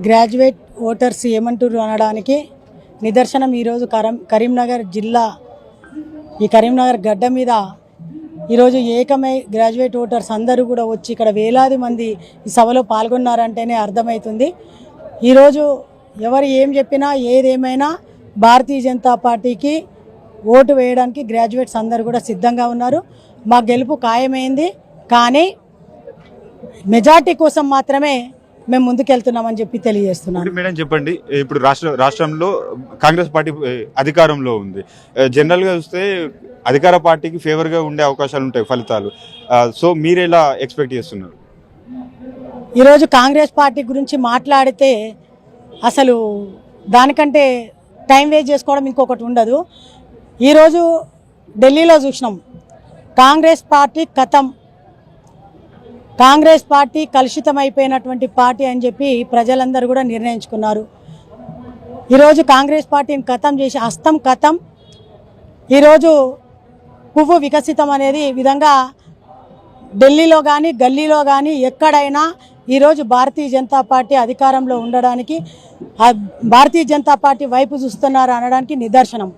Graduate voters ఏమంటారు అనడానికి నిదర్శనం ఈరోజు కరీంనగర్ జిల్లా ఈ కరీంనగర్ గడ్డ మీద ఈరోజు ఏకమై గ్రాడ్యుయేట్ ఓటర్స్ అందరూ కూడా వచ్చి ఇక్కడ వేలాది మంది ఈ సభలో పాల్గొన్నారంటేనే అర్థమవుతుంది. ఈరోజు ఎవరు ఏం చెప్పినా ఏదేమైనా భారతీయ జనతా పార్టీకి ఓటు వేయడానికి గ్రాడ్యుయేట్స్ అందరూ కూడా సిద్ధంగా ఉన్నారు. మా గెలుపు ఖాయమైంది, కానీ మెజార్టీ కోసం మాత్రమే మేము ముందుకెళ్తున్నామని చెప్పి తెలియజేస్తున్నాను. మేడం చెప్పండి, ఇప్పుడు రాష్ట్రంలో కాంగ్రెస్ పార్టీ అధికారంలో ఉంది. జనరల్గా చూస్తే అధికార పార్టీకి ఫేవర్గా ఉండే అవకాశాలు ఉంటాయి ఫలితాలు. సో మీరు ఎలా ఎక్స్పెక్ట్ చేస్తున్నారు? ఈరోజు కాంగ్రెస్ పార్టీ గురించి మాట్లాడితే అసలు దానికంటే టైం వేస్ట్ చేసుకోవడం ఇంకొకటి ఉండదు. ఈరోజు ఢిల్లీలో చూసినాం, కాంగ్రెస్ పార్టీ కథం, కాంగ్రెస్ పార్టీ కలుషితమైపోయినటువంటి పార్టీ అని చెప్పి ప్రజలందరూ కూడా నిర్ణయించుకున్నారు. ఈరోజు కాంగ్రెస్ పార్టీని ఖతం చేసి హస్తం ఖతం. ఈరోజు పువ్వు వికసితం అనేది విధంగా ఢిల్లీలో కానీ గల్లీలో కానీ ఎక్కడైనా ఈరోజు భారతీయ జనతా పార్టీ అధికారంలో ఉండడానికి భారతీయ జనతా పార్టీ వైపు చూస్తున్నారు అనడానికి నిదర్శనం.